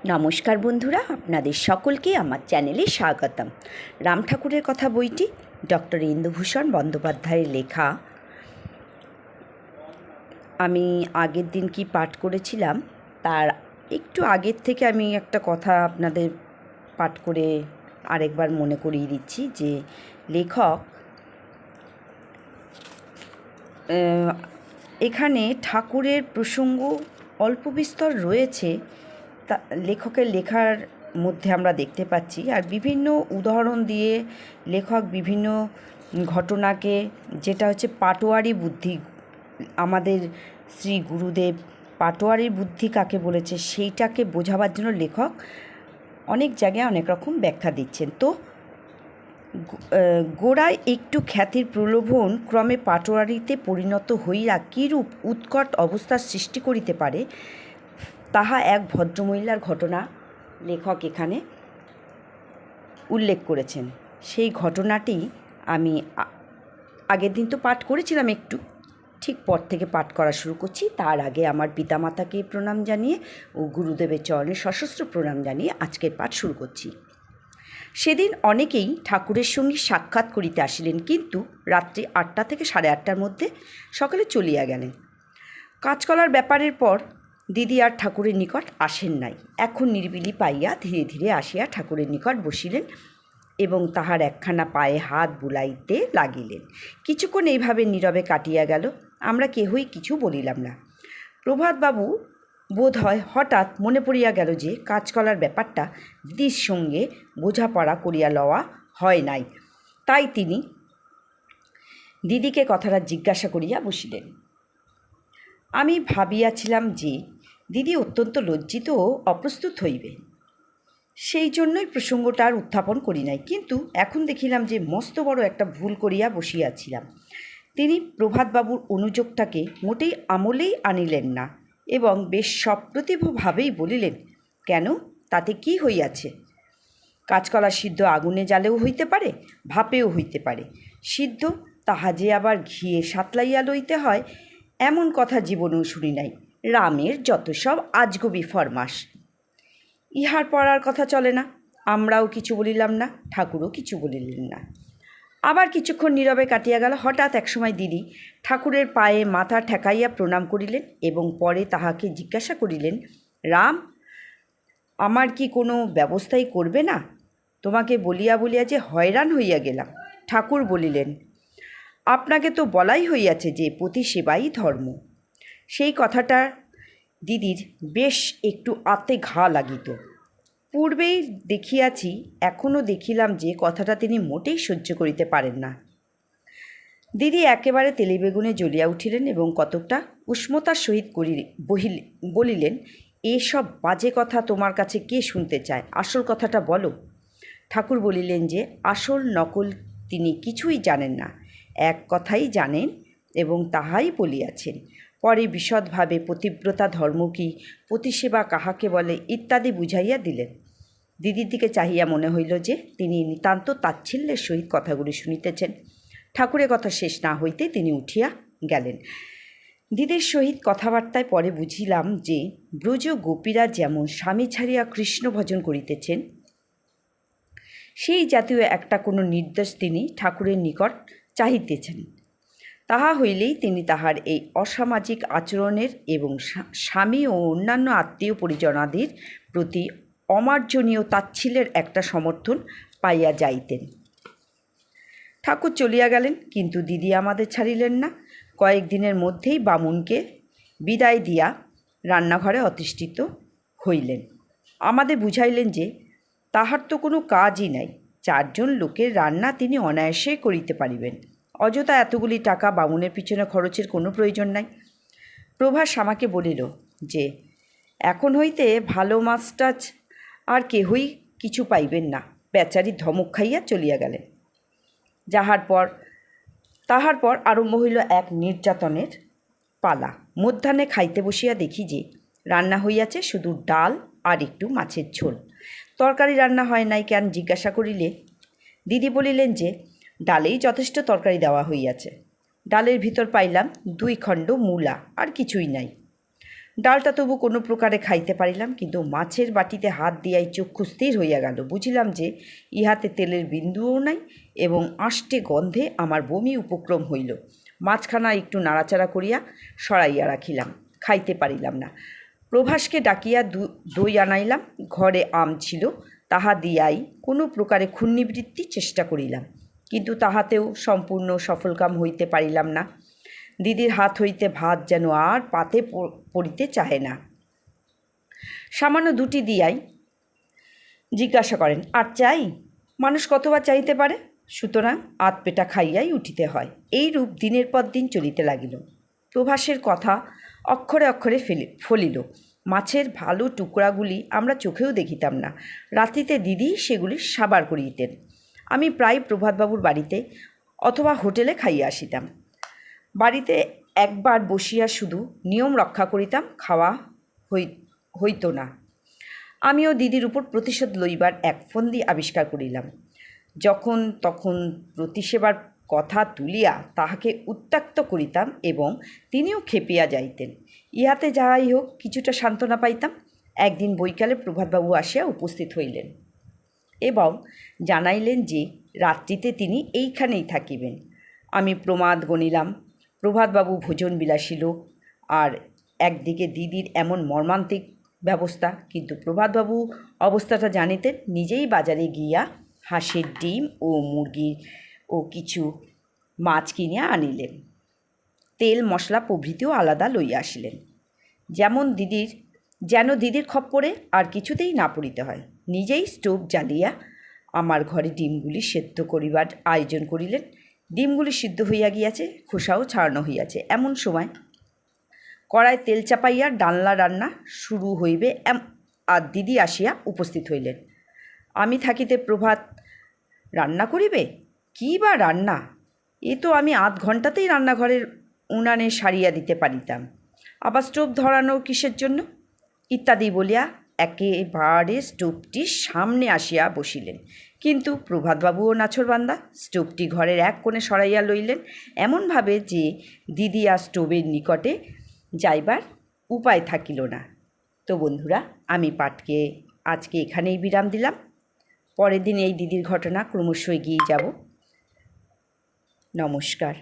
নমস্কার বন্ধুরা, আপনাদের সকলকে আমার চ্যানেলে স্বাগতম। রাম ঠাকুরের কথা বইটি ডক্টর ইন্দুভূষণ বন্দ্যোপাধ্যায়ের লেখা। আমি আগের দিন কি পাঠ করেছিলাম তার একটু আগের থেকে আমি একটা কথা আপনাদের পাঠ করে আরেকবার মনে করিয়ে দিচ্ছি যে লেখক এখানে ঠাকুরের প্রসঙ্গ অল্প বিস্তর রয়েছে, তা লেখকের লেখার মধ্যে আমরা দেখতে পাচ্ছি। আর বিভিন্ন উদাহরণ দিয়ে লেখক বিভিন্ন ঘটনাকে, যেটা হচ্ছে পাটোয়ারি বুদ্ধি, আমাদের শ্রী গুরুদেব পাটোয়ারি বুদ্ধি কাকে বলেছে সেইটাকে বোঝাবার জন্য লেখক অনেক জায়গায় অনেক রকম ব্যাখ্যা দিচ্ছেন। তো গোড়ায় একটু খ্যাতির প্রলোভন ক্রমে পাটোয়ারিতে পরিণত হইয়া কীরূপ উৎকট অবস্থার সৃষ্টি করিতে পারে তাহা এক ভদ্রমহিলার ঘটনা লেখক এখানে উল্লেখ করেছেন। সেই ঘটনাটি আমি আগের দিন তো পাঠ করেছিলাম, একটু ঠিক পর থেকে পাঠ করা শুরু করছি। তার আগে আমার পিতামাতাকে প্রণাম জানিয়ে ও গুরুদেবের চরণে সশস্ত্র প্রণাম জানিয়ে আজকের পাঠ শুরু করছি। সেদিন অনেকেই ঠাকুরের সঙ্গে সাক্ষাৎ করিতে আসিলেন, কিন্তু রাত্রি 8টা থেকে 8:30টার মধ্যে সকলে চলিয়া গেলেন। কাজকলার ব্যাপারের পর দিদি আর ঠাকুরের নিকট আসেন নাই। এখন নিরিবিলি পাইয়া ধীরে ধীরে আসিয়া ঠাকুরের নিকট বসিলেন এবং তাহার একখানা পায়ে হাত বুলাইতে লাগিলেন। কিছুক্ষণ এইভাবে নীরবে কাটিয়া গেল। আমরা কেহই কিছু বলিলাম না। প্রভাতবাবু বোধ হয় হঠাৎ মনে পড়িয়া গেল যে কাজকলার ব্যাপারটা দিদির সঙ্গে বোঝাপড়া করিয়া লওয়া হয় নাই, তাই তিনি দিদিকে কথাটা জিজ্ঞাসা করিয়া বসিলেন। আমি ভাবিয়াছিলাম যে দিদি অত্যন্ত লজ্জিত ও অপ্রস্তুত হইবে, সেই জন্যই প্রসঙ্গটা আর উত্থাপন করি নাই। কিন্তু এখন দেখিলাম যে মস্ত বড় একটা ভুল করিয়া বসিয়াছিলাম। তিনি প্রভাতবাবুর অনুযোগটাকে মোটেই আমলেই আনিলেন না এবং বেশ সপ্রতিভভাবেই বলিলেন, কেন, তাতে কি হইয়াছে? কাঁচকলা সিদ্ধ আগুনে জ্বালেও হইতে পারে, ভাপেও হইতে পারে। সিদ্ধ তাহা যে আবার ঘিয়ে সাতলাইয়া লইতে হয়, এমন কথা জীবনেও শুনি নাই। রামের যত সব আজগুবি ফরমাস, ইহার পড়ার কথা চলে না। আমরাও কিছু বলিলাম না, ঠাকুরও কিছু বলিলেন না। আবার কিছুক্ষণ নীরবে কাটিয়া গেল। হঠাৎ একসময় দিদি ঠাকুরের পায়ে মাথা ঠেকাইয়া প্রণাম করিলেন এবং পরে তাহাকে জিজ্ঞাসা করিলেন, রাম, আমার কি কোনো ব্যবস্থাই করবে না? তোমাকে বলিয়া বলিয়া যে হয়রান হইয়া গেলাম। ঠাকুর বলিলেন, আপনাকে তো বলাই হইয়াছে যে পতি সেবাই ধর্ম। সেই কথাটা দিদির বেশ একটু আতে ঘা লাগিত। পূর্বেই দেখিয়াছি, এখনও দেখিলাম যে কথাটা তিনি মোটেই সহ্য করিতে পারেন না। দিদি একেবারে তেলেবেগুনে জ্বলিয়া উঠিলেন এবং কতকটা উষ্ণতার সহিত বলিলেন, এসব বাজে কথা তোমার কাছে কে শুনতে চায়? আসল কথাটা বলো। ঠাকুর বলিলেন যে আসল নকল তিনি কিছুই জানেন না, এক কথাই জানেন এবং তাহাই বলিয়াছেন। পরে বিশদভাবে পতিব্রতা ধর্ম কি, পতিসেবা কাহাকে বলে ইত্যাদি বুঝাইয়া দিলেন। দিদির দিকে চাহিয়া মনে হইল যে তিনি নিতান্ত তাচ্ছিল্যের সহিত কথাগুলি শুনিতেছেন। ঠাকুরের কথা শেষ না হইতে তিনি উঠিয়া গেলেন। দিদির সহিত কথাবার্তায় পরে বুঝিলাম যে ব্রজ গোপীরা যেমন স্বামী ছাড়িয়া কৃষ্ণ ভজন করিতেছেন, সেই জাতীয় একটা কোনো নির্দেশ তিনি ঠাকুরের নিকট চাহিতেছেন। তাহা হইলেই তিনি তাহার এই অসামাজিক আচরণের এবং স্বামী ও অন্যান্য আত্মীয় পরিজনাদির প্রতি অমার্জনীয় তাচ্ছিল্যের একটা সমর্থন পাইয়া যাইতেন। ঠাকুর চলিয়া গেলেন, কিন্তু দিদি আমাদের ছাড়িলেন না। কয়েকদিনের মধ্যেই বামুনকে বিদায় দিয়া রান্নাঘরে অতিষ্ঠিত হইলেন। আমাদের বুঝাইলেন যে তাহার তো কোনো কাজই নাই, 4 জন লোকের রান্না তিনি অনায়াসে করিতে পারিবেন। অযথা এতগুলি টাকা বামুনের পিছনে খরচের কোনো প্রয়োজন নাই। প্রভাস আমাকে বলিল যে এখন হইতে ভালো মাছটাছ আর কেহই কিছু পাইবেন না। বেচারি ধমক খাইয়া চলিয়া গেলেন। তাহার পর আরম্ভ হইল এক নির্যাতনের পালা। মধ্যাহ্নে খাইতে বসিয়া দেখি যে রান্না হইয়াছে শুধু ডাল আর একটু মাছের ঝোল। তরকারি রান্না হয় নাই কেন জিজ্ঞাসা করিলে দিদি বলিলেন যে ডালেই যথেষ্ট তরকারি দেওয়া হইয়াছে। ডালের ভিতর পাইলাম 2 খণ্ড মূলা, আর কিছুই নাই। ডালটা তবু কোনো প্রকারে খাইতে পারিলাম, কিন্তু মাছের বাটিতে হাত দিয়াই চক্ষু স্থির হইয়া গেল। বুঝিলাম যে ইহাতে তেলের বিন্দুও নাই এবং আষ্টে গন্ধে আমার বমি উপক্রম হইল। মাছখানা একটু নাড়াচাড়া করিয়া সরাইয়া রাখিলাম, খাইতে পারিলাম না। প্রভাসকে ডাকিয়া দই আনাইলাম। ঘরে আম ছিল, তাহা দিয়াই কোনো প্রকারে ক্ষুণ্ণিবৃত্তি চেষ্টা করিলাম, কিন্তু তাহাতেও সম্পূর্ণ সফলকাম হইতে পারিলাম না। দিদির হাত হইতে ভাত যেন আর পাতে পড়িতে চাহে না। সামান্য দুটি দিয়াই জিজ্ঞাসা করেন, আর চাই? মানুষ কতবার চাইতে পারে? সুতরাং আধপেটা খাইয়াই উঠিতে হয়। এইরূপ দিনের পর দিন চলিতে লাগিল। প্রভাসের কথা অক্ষরে অক্ষরে ফলিল। মাছের ভালো টুকরাগুলি আমরা চোখেও দেখিতাম না। রাত্রিতে দিদি সেগুলি সাবার করিতেন। আমি প্রায় প্রভাতবাবুর বাড়িতে অথবা হোটেলে খাইয়া আসিতাম। বাড়িতে একবার বসিয়া শুধু নিয়ম রক্ষা করিতাম, খাওয়া হইত না। আমিও দিদির উপর প্রতিশোধ লইবার এক ফন্দি আবিষ্কার করিলাম। যখন তখন প্রতিসেবার কথা তুলিয়া তাহাকে উত্ত্যক্ত করিতাম এবং তিনিও খেপিয়া যাইতেন। ইহাতে যাহাই হোক কিছুটা সান্ত্বনা পাইতাম। একদিন বৈকালে প্রভাতবাবু আসিয়া উপস্থিত হইলেন এবং জানাইলেন যে রাত্রিতে তিনি এইখানেই থাকিবেন। আমি প্রমাদ গণিলাম। প্রভাতবাবু ভোজন বিলাসী লোক, আর একদিকে দিদির এমন মর্মান্তিক ব্যবস্থা। কিন্তু প্রভাতবাবু অবস্থাটা জানিতেন। নিজেই বাজারে গিয়া হাঁসের ডিম ও মুরগির ও কিছু মাছ কিনিয়া আনিলেন। তেল মশলা প্রভৃতিও আলাদা লইয়া আসিলেন, যেন দিদির খপ্পরে আর কিছুতেই না পড়িতে হয়। নিজেই স্টোভ জ্বালিয়া আমার ঘরে ডিমগুলি সেদ্ধ করিবার আয়োজন করিলেন। ডিমগুলি সিদ্ধ হইয়া গিয়াছে, খোসাও ছাড়ানো হইয়াছে। এমন সময় কড়ায় তেল চাপাইয়া ডালনা রান্না শুরু হইবে, আর দিদি আসিয়া উপস্থিত হইলেন। আমি থাকিতে প্রভাত রান্না করিবে? কী বা রান্না! এ তো আমি আধ ঘণ্টাতেই রান্নাঘরের উনানে সারিয়া দিতে পারিতাম। আবার স্টোভ ধরানো কিসের জন্য? ইত্যাদি বলিয়া একেবারে স্টোভটির সামনে আসিয়া বসিলেন। কিন্তু প্রভাতবাবুও নাছোড়বান্দা। স্টোভটি ঘরের এক কোণে সরাইয়া লইলেন, এমনভাবে যে দিদি আর স্টোভের নিকটে যাইবার উপায় থাকিল না। তো বন্ধুরা, আমি পাঠকে আজকে এখানেই বিরাম দিলাম। পরের দিন এই দিদির ঘটনা ক্রমশ এগিয়ে যাব। নমস্কার।